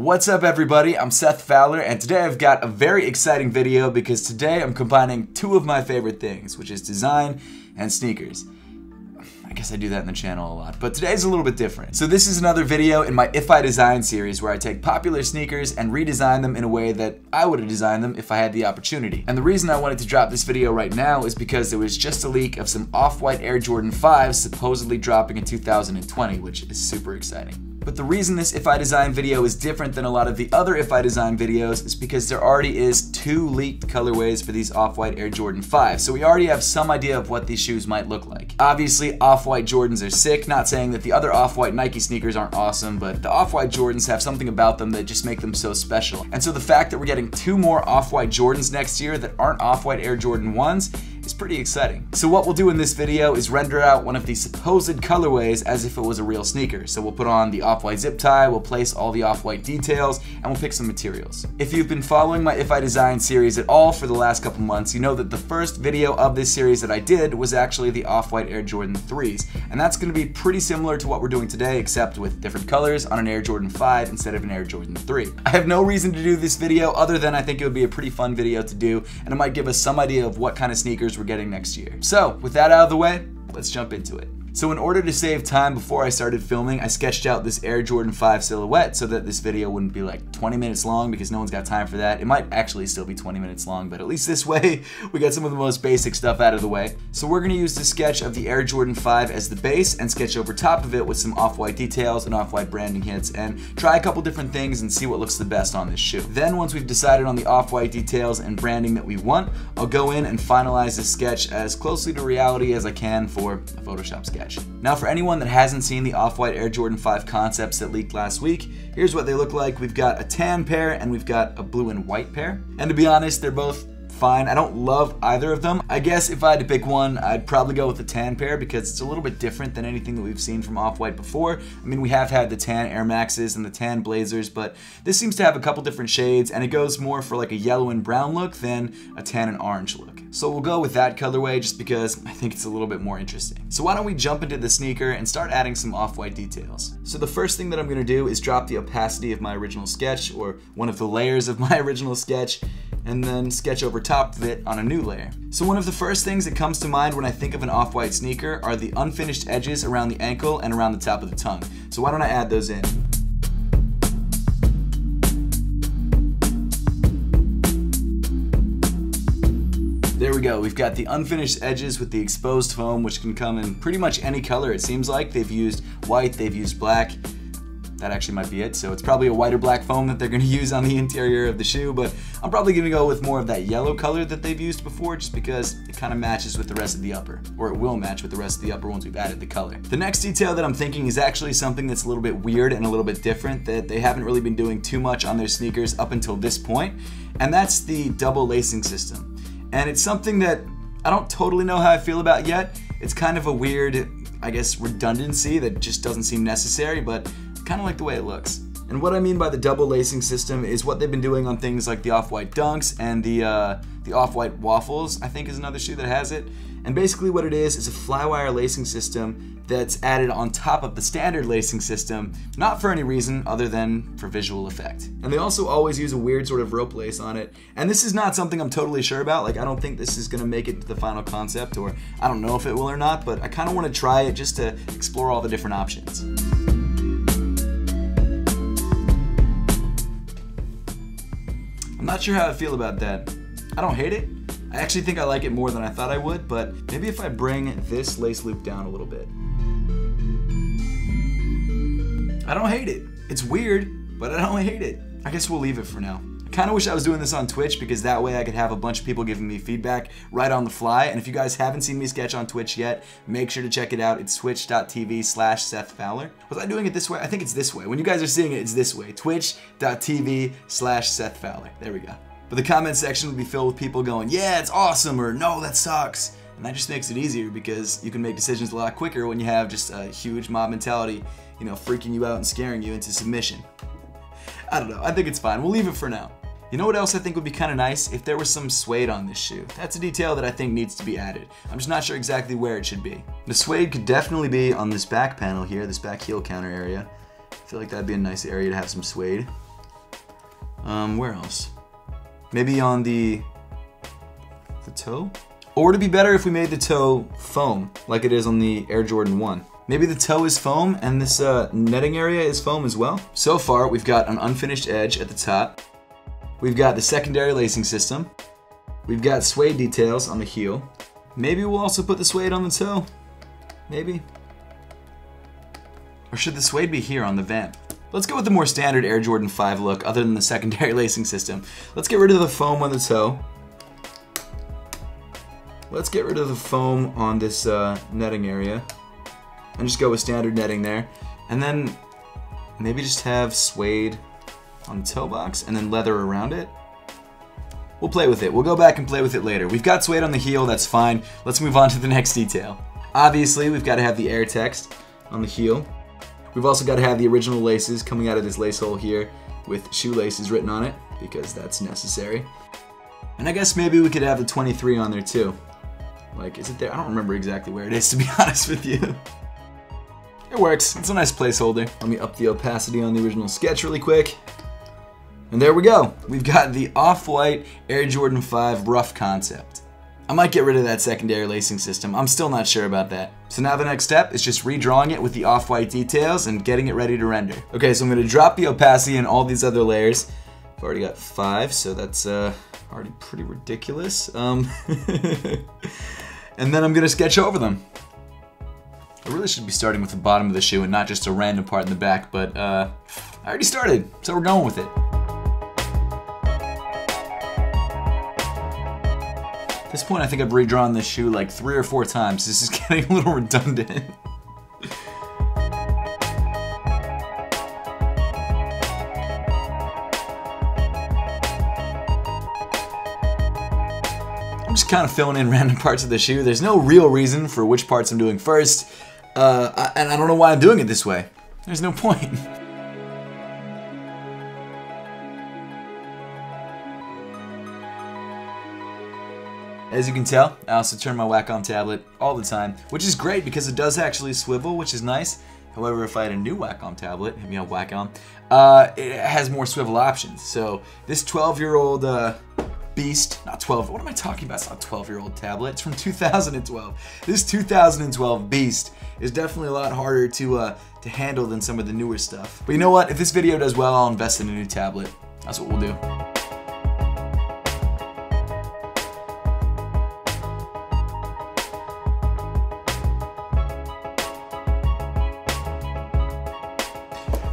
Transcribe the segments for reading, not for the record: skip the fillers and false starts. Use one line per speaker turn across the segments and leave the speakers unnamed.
What's up everybody, I'm Seth Fowler and today I've got a very exciting video because today I'm combining two of my favorite things, which is design and sneakers. I guess I do that in the channel a lot, but today's a little bit different. So this is another video in my If I Design series where I take popular sneakers and redesign them in a way that I would have designed them if I had the opportunity. And the reason I wanted to drop this video right now is because there was just a leak of some Off-White Air Jordan 5s supposedly dropping in 2020, which is super exciting. But the reason this If I Design video is different than a lot of the other If I Design videos is because there already is two leaked colorways for these Off-White Air Jordan 5s, so we already have some idea of what these shoes might look like. Obviously, Off-White Jordans are sick, not saying that the other Off-White Nike sneakers aren't awesome, but the Off-White Jordans have something about them that just make them so special. And so the fact that we're getting two more Off-White Jordans next year that aren't Off-White Air Jordan 1s is pretty exciting. So what we'll do in this video is render out one of the supposed colorways as if it was a real sneaker. So we'll put on the Off-White zip tie, we'll place all the Off-White details, and we'll pick some materials. If you've been following my If I Design series at all for the last couple months, you know that the first video of this series that I did was actually the Off-White Air Jordan 3s. And that's going to be pretty similar to what we're doing today, except with different colors on an Air Jordan 5 instead of an Air Jordan 3. I have no reason to do this video other than I think it would be a pretty fun video to do, and it might give us some idea of what kind of sneakers we're getting next year. So, with that out of the way, let's jump into it. So in order to save time before I started filming, I sketched out this Air Jordan 5 silhouette so that this video wouldn't be like 20 minutes long because no one's got time for that. It might actually still be 20 minutes long, but at least this way, we got some of the most basic stuff out of the way. So we're gonna use the sketch of the Air Jordan 5 as the base and sketch over top of it with some Off-White details and Off-White branding hits and try a couple different things and see what looks the best on this shoe. Then once we've decided on the Off-White details and branding that we want, I'll go in and finalize this sketch as closely to reality as I can for a Photoshop sketch. Now for anyone that hasn't seen the Off-White Air Jordan 5 concepts that leaked last week, here's what they look like. We've got a tan pair and we've got a blue and white pair. And to be honest, they're both fine. I don't love either of them. I guess if I had to pick one, I'd probably go with the tan pair because it's a little bit different than anything that we've seen from Off-White before. I mean, we have had the tan Air Maxes and the tan Blazers, but this seems to have a couple different shades and it goes more for like a yellow and brown look than a tan and orange look. So we'll go with that colorway just because I think it's a little bit more interesting. So why don't we jump into the sneaker and start adding some Off-White details. So the first thing that I'm gonna do is drop the opacity of my original sketch, or one of the layers of my original sketch, and then sketch over top of it on a new layer. So one of the first things that comes to mind when I think of an Off-White sneaker are the unfinished edges around the ankle and around the top of the tongue. So why don't I add those in? There we go, we've got the unfinished edges with the exposed foam, which can come in pretty much any color it seems like. They've used white, they've used black. That actually might be it, so it's probably a white or black foam that they're gonna use on the interior of the shoe, but I'm probably gonna go with more of that yellow color that they've used before just because it kind of matches with the rest of the upper, or it will match with the rest of the upper once we've added the color. The next detail that I'm thinking is actually something that's a little bit weird and a little bit different that they haven't really been doing too much on their sneakers up until this point, and that's the double lacing system. And it's something that I don't totally know how I feel about yet. It's kind of a weird, I guess, redundancy that just doesn't seem necessary, but kind of like the way it looks. And what I mean by the double lacing system is what they've been doing on things like the Off-White Dunks and the Off-White Waffles, I think is another shoe that has it. And basically what it is a flywire lacing system that's added on top of the standard lacing system, not for any reason other than for visual effect. And they also always use a weird sort of rope lace on it. And this is not something I'm totally sure about. Like, I don't think this is gonna make it to the final concept, or I don't know if it will or not, but I kind of want to try it just to explore all the different options. I'm not sure how I feel about that. I don't hate it. I actually think I like it more than I thought I would, but maybe if I bring this lace loop down a little bit. I don't hate it. It's weird, but I don't hate it. I guess we'll leave it for now. I kind of wish I was doing this on Twitch because that way I could have a bunch of people giving me feedback right on the fly. And if you guys haven't seen me sketch on Twitch yet, make sure to check it out. It's twitch.tv/Seth Fowler. Was I doing it this way? I think it's this way. When you guys are seeing it, it's this way. Twitch.tv/Seth Fowler. There we go. But the comment section will be filled with people going, yeah, it's awesome, or no, that sucks. And that just makes it easier because you can make decisions a lot quicker when you have just a huge mob mentality, you know, freaking you out and scaring you into submission. I don't know, I think it's fine. We'll leave it for now. You know what else I think would be kind of nice? If there was some suede on this shoe. That's a detail that I think needs to be added. I'm just not sure exactly where it should be. The suede could definitely be on this back panel here, this back heel counter area. I feel like that'd be a nice area to have some suede. Where else? Maybe on the toe? Or would it be better if we made the toe foam, like it is on the Air Jordan 1? Maybe the toe is foam and this netting area is foam as well? So far, we've got an unfinished edge at the top. We've got the secondary lacing system. We've got suede details on the heel. Maybe we'll also put the suede on the toe. Maybe. Or should the suede be here on the vamp? Let's go with the more standard Air Jordan 5 look other than the secondary lacing system. Let's get rid of the foam on the toe. Let's get rid of the foam on this netting area and just go with standard netting there. And then maybe just have suede on the toe box and then leather around it. We'll play with it. We'll go back and play with it later. We've got suede on the heel, that's fine. Let's move on to the next detail. Obviously, we've got to have the Air text on the heel. We've also got to have the original laces coming out of this lace hole here with shoelaces written on it because that's necessary. And I guess maybe we could have the 23 on there too. Like, is it there? I don't remember exactly where it is, to be honest with you. It works. It's a nice placeholder. Let me up the opacity on the original sketch really quick. And there we go. We've got the Off-White Air Jordan 5 rough concept. I might get rid of that secondary lacing system. I'm still not sure about that. So now the next step is just redrawing it with the Off-White details and getting it ready to render. Okay, so I'm going to drop the opacity in all these other layers. I've already got 5, so that's already pretty ridiculous. And then I'm going to sketch over them. I really should be starting with the bottom of the shoe and not just a random part in the back, but I already started, so we're going with it. At this point, I think I've redrawn this shoe like 3 or 4 times. This is getting a little redundant. I'm just kind of filling in random parts of the shoe. There's no real reason for which parts I'm doing first, and I don't know why I'm doing it this way. There's no point. As you can tell, I also turn my Wacom tablet all the time, which is great because it does actually swivel, which is nice. However, if I had a new Wacom tablet, hit me up Wacom, it has more swivel options. So this 12-year-old beast, not 12, what am I talking about? It's not a 12-year-old tablet, it's from 2012. This 2012 beast is definitely a lot harder to handle than some of the newer stuff. But you know what? If this video does well, I'll invest in a new tablet. That's what we'll do.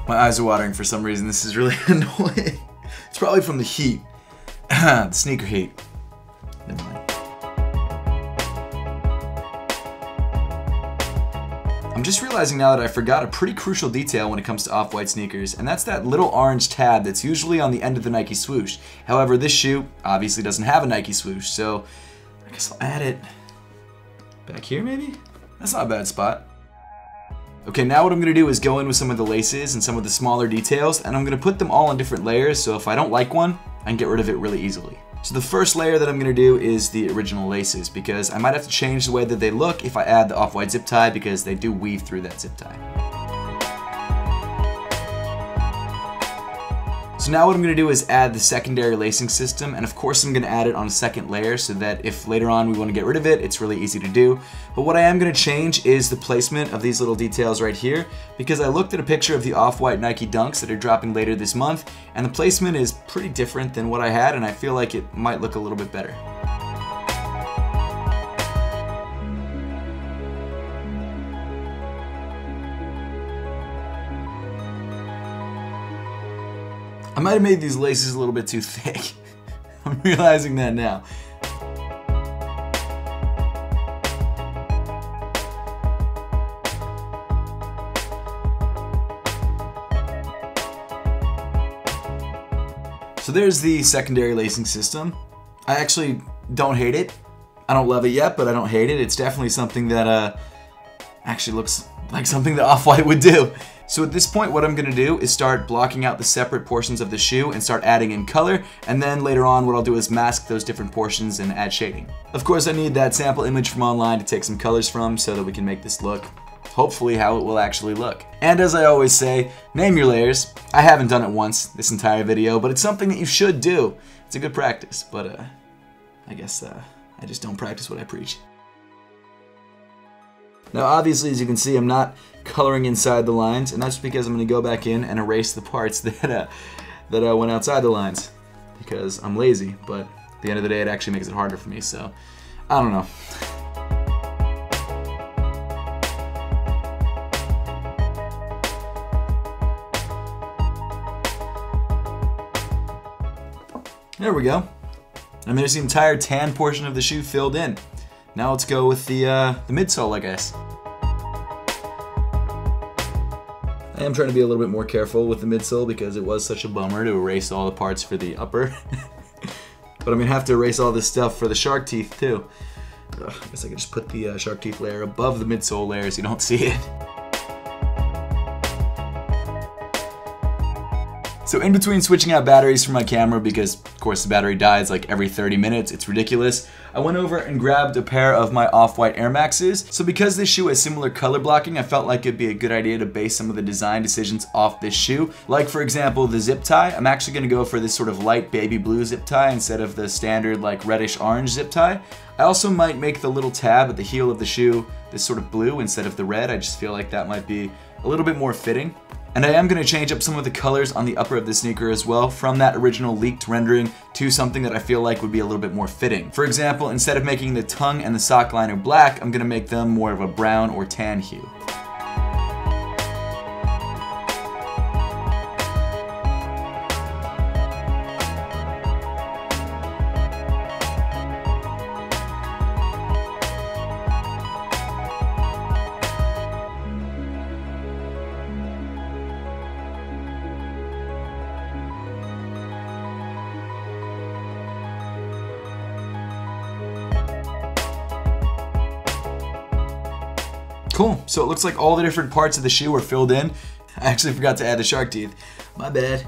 My eyes are watering for some reason. This is really annoying. It's probably from the heat. The sneaker heat. Never mind. I'm just realizing now that I forgot a pretty crucial detail when it comes to off-white sneakers, and that's that little orange tab that's usually on the end of the Nike swoosh. However, this shoe obviously doesn't have a Nike swoosh, so I guess I'll add it back here maybe? That's not a bad spot. Okay, now what I'm going to do is go in with some of the laces and some of the smaller details, and I'm going to put them all on different layers, so if I don't like one, I can get rid of it really easily. So the first layer that I'm going to do is the original laces, because I might have to change the way that they look if I add the off-white zip tie, because they do weave through that zip tie. So now what I'm going to do is add the secondary lacing system, and of course I'm going to add it on a second layer so that if later on we want to get rid of it, it's really easy to do. But what I am going to change is the placement of these little details right here, because I looked at a picture of the off-white Nike Dunks that are dropping later this month, and the placement is pretty different than what I had, and I feel like it might look a little bit better. I might have made these laces a little bit too thick. I'm realizing that now. So there's the secondary lacing system. I actually don't hate it. I don't love it yet, but I don't hate it. It's definitely something that actually looks like something that Off-White would do. So at this point, what I'm going to do is start blocking out the separate portions of the shoe and start adding in color, and then later on what I'll do is mask those different portions and add shading. Of course, I need that sample image from online to take some colors from so that we can make this look hopefully how it will actually look. And as I always say, name your layers. I haven't done it once this entire video, but it's something that you should do. It's a good practice, but I guess I just don't practice what I preach. Now obviously, as you can see, I'm not coloring inside the lines, and that's because I'm going to go back in and erase the parts that went outside the lines, because I'm lazy, but at the end of the day it actually makes it harder for me, so I don't know. There we go. And there's the entire tan portion of the shoe filled in. Now let's go with the midsole, I guess. I am trying to be a little bit more careful with the midsole because it was such a bummer to erase all the parts for the upper. But I'm going to have to erase all this stuff for the shark teeth too. Ugh, I guess I could just put the shark teeth layer above the midsole layer so you don't see it. So in between switching out batteries for my camera, because of course the battery dies like every 30 minutes, it's ridiculous, I went over and grabbed a pair of my Off-White Air Maxes. So because this shoe has similar color blocking, I felt like it'd be a good idea to base some of the design decisions off this shoe. Like for example, the zip tie. I'm actually gonna go for this sort of light baby blue zip tie instead of the standard like reddish orange zip tie. I also might make the little tab at the heel of the shoe this sort of blue instead of the red. I just feel like that might be a little bit more fitting. And I am going to change up some of the colors on the upper of the sneaker as well, from that original leaked rendering to something that I feel like would be a little bit more fitting. For example, instead of making the tongue and the sock liner black, I'm going to make them more of a brown or tan hue. Cool, so it looks like all the different parts of the shoe are filled in. I actually forgot to add the shark teeth. My bad.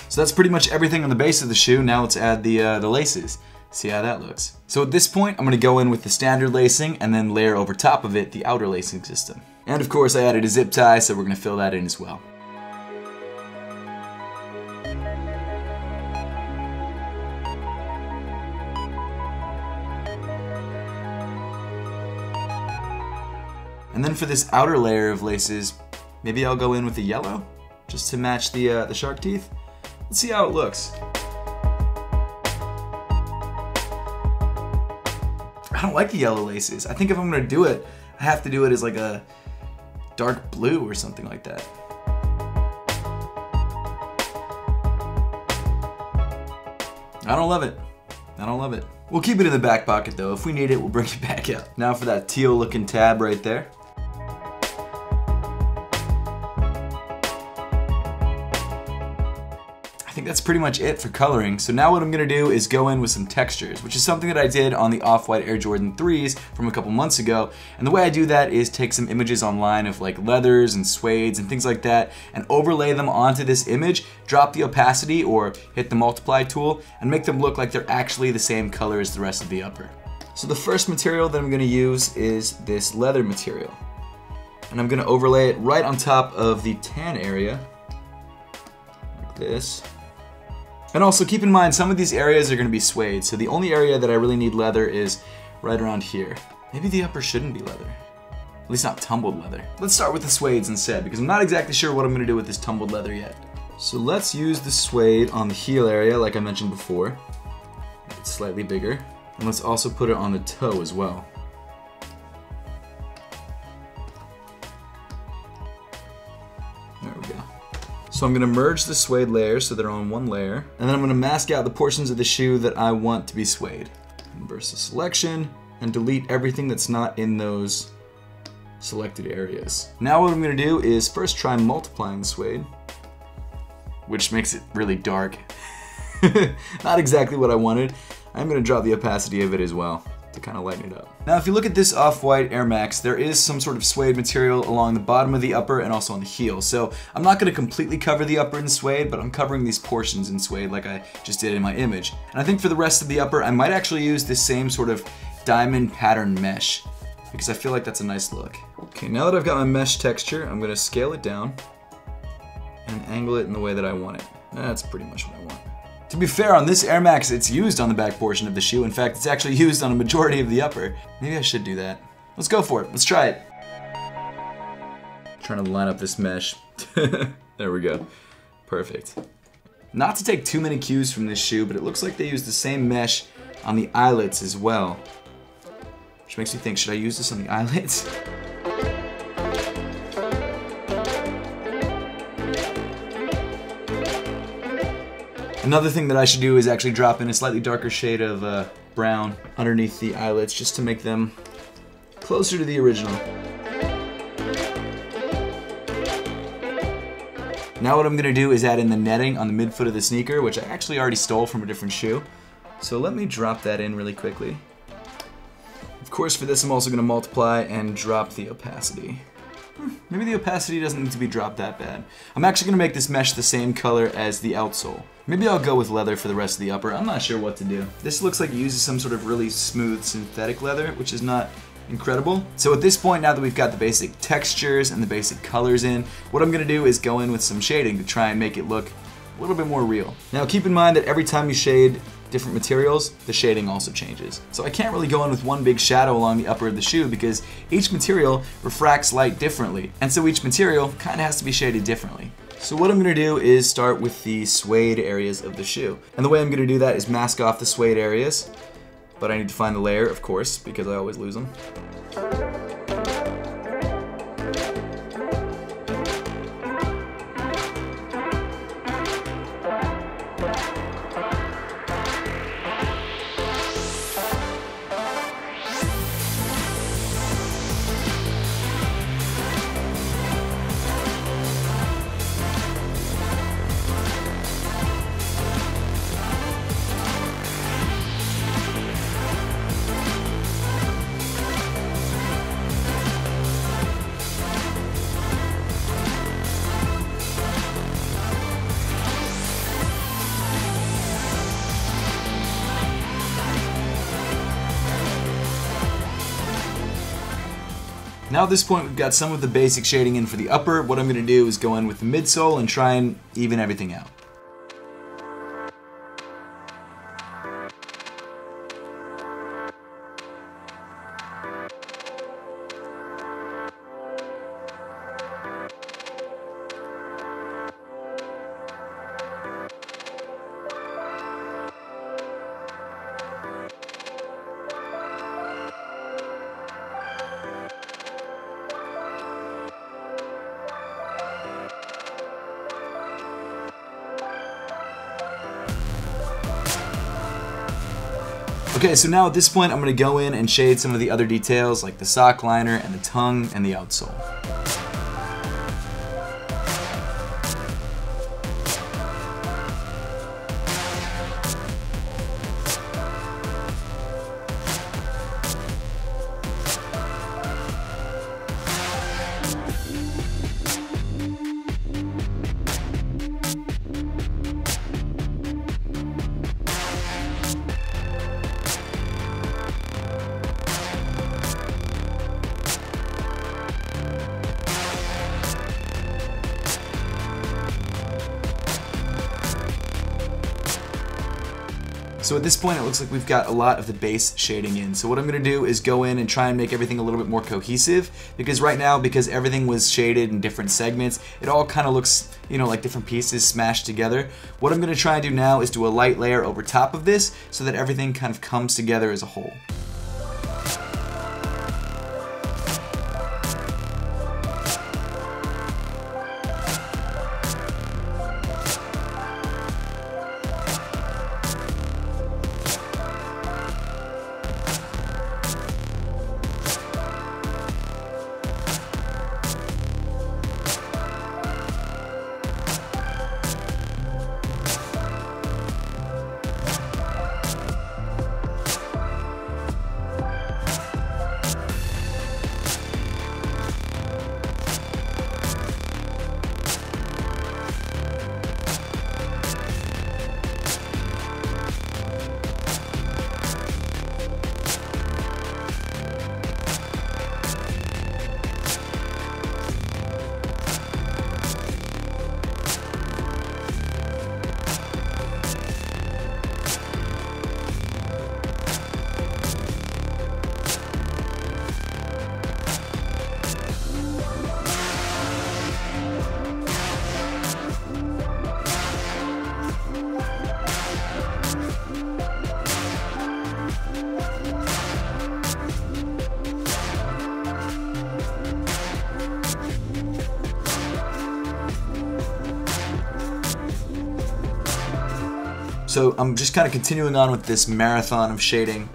So that's pretty much everything on the base of the shoe. Now let's add the laces. See how that looks. So at this point, I'm gonna go in with the standard lacing and then layer over top of it the outer lacing system. And of course I added a zip tie, so we're gonna fill that in as well. And then for this outer layer of laces, maybe I'll go in with the yellow, just to match the shark teeth. Let's see how it looks. I don't like the yellow laces. I think if I'm gonna do it, I have to do it as like a dark blue or something like that. I don't love it. I don't love it. We'll keep it in the back pocket though. If we need it, we'll bring it back out. Now for that teal looking tab right there. I think that's pretty much it for coloring. So now what I'm gonna do is go in with some textures, which is something that I did on the Off-White Air Jordan 3s from a couple months ago. And the way I do that is take some images online of like leathers and suedes and things like that and overlay them onto this image, drop the opacity or hit the multiply tool and make them look like they're actually the same color as the rest of the upper. So the first material that I'm gonna use is this leather material. And I'm gonna overlay it right on top of the tan area, like this. And also keep in mind, some of these areas are going to be suede, so the only area that I really need leather is right around here. Maybe the upper shouldn't be leather. At least not tumbled leather. Let's start with the suedes instead, because I'm not exactly sure what I'm going to do with this tumbled leather yet. So let's use the suede on the heel area, like I mentioned before. It's slightly bigger. And let's also put it on the toe as well. There we go. So I'm going to merge the suede layers so they're on one layer, and then I'm going to mask out the portions of the shoe that I want to be suede. Inverse the selection, and delete everything that's not in those selected areas. Now what I'm going to do is first try multiplying the suede, which makes it really dark. Not exactly what I wanted. I'm going to drop the opacity of it as well to kind of lighten it up. Now if you look at this Off-White Air Max, there is some sort of suede material along the bottom of the upper and also on the heel. So I'm not going to completely cover the upper in suede, but I'm covering these portions in suede like I just did in my image. And I think for the rest of the upper, I might actually use this same sort of diamond pattern mesh, because I feel like that's a nice look. Okay, now that I've got my mesh texture, I'm going to scale it down and angle it in the way that I want it. That's pretty much what I want. To be fair, on this Air Max, it's used on the back portion of the shoe. In fact, it's actually used on a majority of the upper. Maybe I should do that. Let's go for it. Let's try it. Trying to line up this mesh. There we go. Perfect. Not to take too many cues from this shoe, but it looks like they use the same mesh on the eyelets as well. Which makes me think, should I use this on the eyelets? Another thing that I should do is actually drop in a slightly darker shade of brown underneath the eyelets just to make them closer to the original. Now what I'm going to do is add in the netting on the midfoot of the sneaker, which I actually already stole from a different shoe. So let me drop that in really quickly. Of course, for this I'm also going to multiply and drop the opacity. Maybe the opacity doesn't need to be dropped that bad. I'm actually going to make this mesh the same color as the outsole. Maybe I'll go with leather for the rest of the upper. I'm not sure what to do. This looks like it uses some sort of really smooth synthetic leather, which is not incredible. So at this point, now that we've got the basic textures and the basic colors in, what I'm going to do is go in with some shading to try and make it look a little bit more real. Now keep in mind that every time you shade different materials, the shading also changes. So I can't really go in with one big shadow along the upper of the shoe because each material refracts light differently, and so each material kind of has to be shaded differently. So what I'm going to do is start with the suede areas of the shoe. And the way I'm going to do that is mask off the suede areas, but I need to find the layer, of course, because I always lose them. Now at this point we've got some of the basic shading in for the upper. What I'm going to do is go in with the midsole and try and even everything out. Okay, so now at this point I'm going to go in and shade some of the other details like the sock liner and the tongue and the outsole. So at this point it looks like we've got a lot of the base shading in. So what I'm going to do is go in and try and make everything a little bit more cohesive, because right now, because everything was shaded in different segments, it all kind of looks, you know, like different pieces smashed together. What I'm going to try and do now is do a light layer over top of this so that everything kind of comes together as a whole. So I'm just kind of continuing on with this marathon of shading.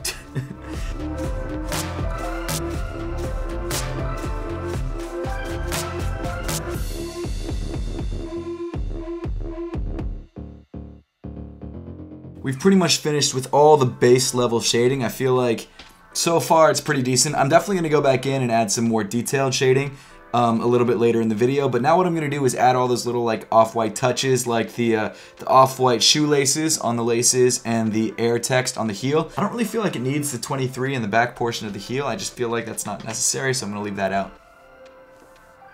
We've pretty much finished with all the base level shading. I feel like so far it's pretty decent. I'm definitely going to go back in and add some more detailed shading a little bit later in the video, but now what I'm going to do is add all those little like off-white touches, like the off-white shoelaces on the laces and the air text on the heel. I don't really feel like it needs the 23 in the back portion of the heel. I just feel like that's not necessary, so I'm going to leave that out.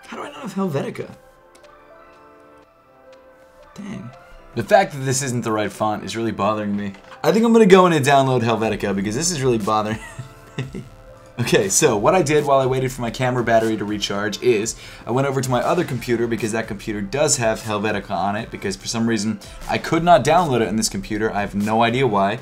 How do I not have Helvetica? Dang. The fact that this isn't the right font is really bothering me. I think I'm going to go in and download Helvetica because this is really bothering me. Okay, so what I did while I waited for my camera battery to recharge is I went over to my other computer because that computer does have Helvetica on it because for some reason I could not download it on this computer. I have no idea why.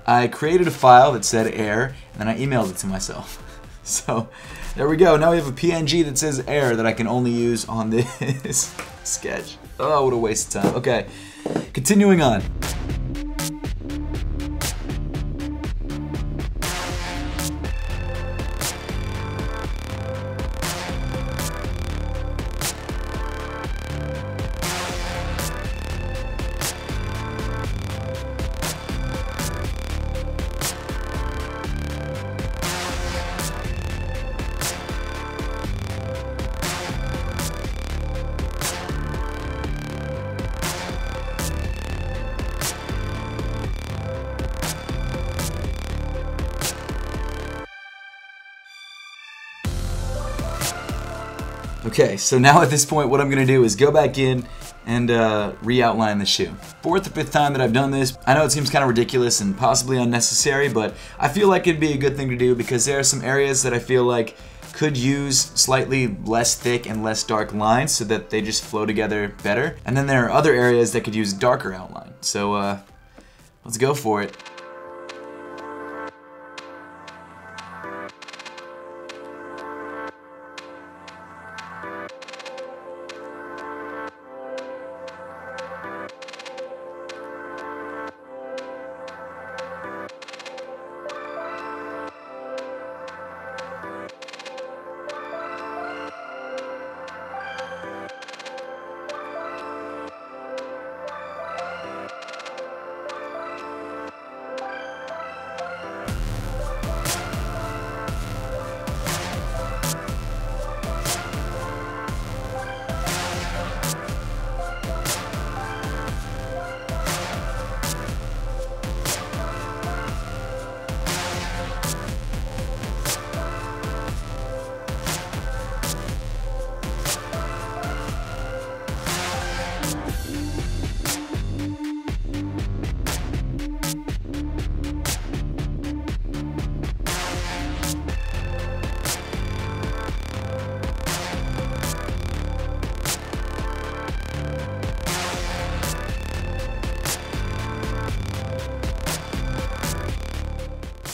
I created a file that said air and then I emailed it to myself. So there we go. Now we have a PNG that says air that I can only use on this sketch. Oh, what a waste of time. Okay, continuing on. Okay, so now at this point what I'm going to do is go back in and re-outline the shoe. Fourth or fifth time that I've done this. I know it seems kind of ridiculous and possibly unnecessary, but I feel like it'd be a good thing to do because there are some areas that I feel like could use slightly less thick and less dark lines so that they just flow together better. And then there are other areas that could use darker outline. So let's go for it.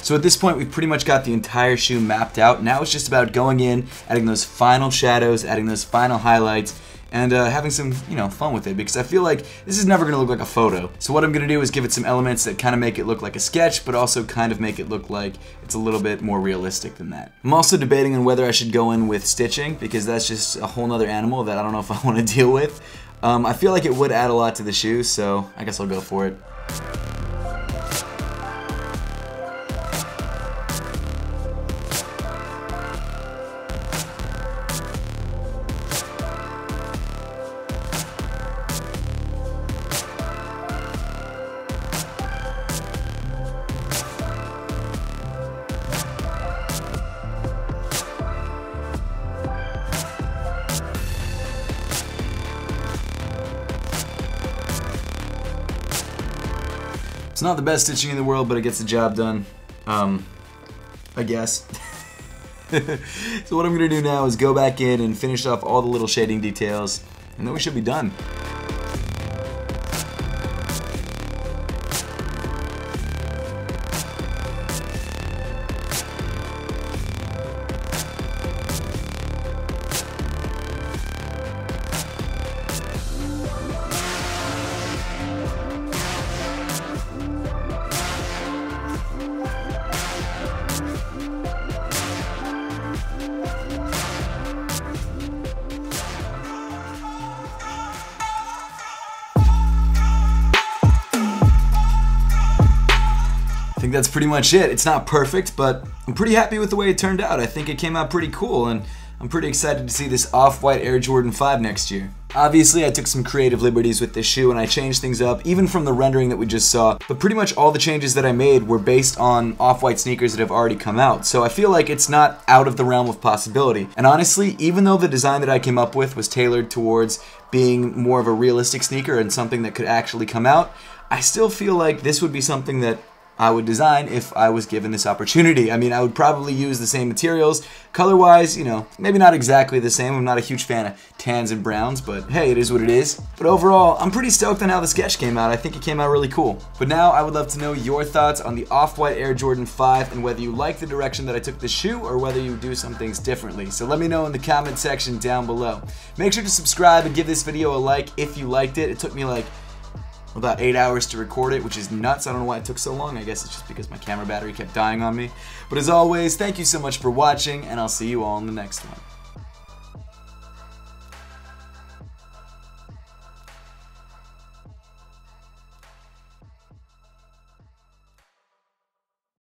So at this point, we've pretty much got the entire shoe mapped out. Now it's just about going in, adding those final shadows, adding those final highlights, and having some, fun with it, because I feel like this is never going to look like a photo. So what I'm going to do is give it some elements that kind of make it look like a sketch, but also kind of make it look like it's a little bit more realistic than that. I'm also debating on whether I should go in with stitching, because that's just a whole nother animal that I don't know if I want to deal with. I feel like it would add a lot to the shoe, so I guess I'll go for it. It's not the best stitching in the world, but it gets the job done, I guess. So what I'm going to do now is go back in and finish off all the little shading details, and then we should be done. that's pretty much it. It's not perfect, but I'm pretty happy with the way it turned out. I think it came out pretty cool, and I'm pretty excited to see this Off-White Air Jordan 5 next year. Obviously, I took some creative liberties with this shoe and I changed things up, even from the rendering that we just saw, but pretty much all the changes that I made were based on Off-White sneakers that have already come out, so I feel like it's not out of the realm of possibility. And honestly, even though the design that I came up with was tailored towards being more of a realistic sneaker and something that could actually come out, I still feel like this would be something that I would design if I was given this opportunity. I mean, I would probably use the same materials. Color-wise, you know, maybe not exactly the same. I'm not a huge fan of tans and browns, but hey, it is what it is. But overall, I'm pretty stoked on how the sketch came out. I think it came out really cool. But now I would love to know your thoughts on the Off-White Air Jordan 5 and whether you like the direction that I took the shoe or whether you do some things differently. So let me know in the comment section down below. Make sure to subscribe and give this video a like if you liked it. It took me like about 8 hours to record it, which is nuts. I don't know why it took so long. I guess it's just because my camera battery kept dying on me. But as always, thank you so much for watching, and I'll see you all in the next one.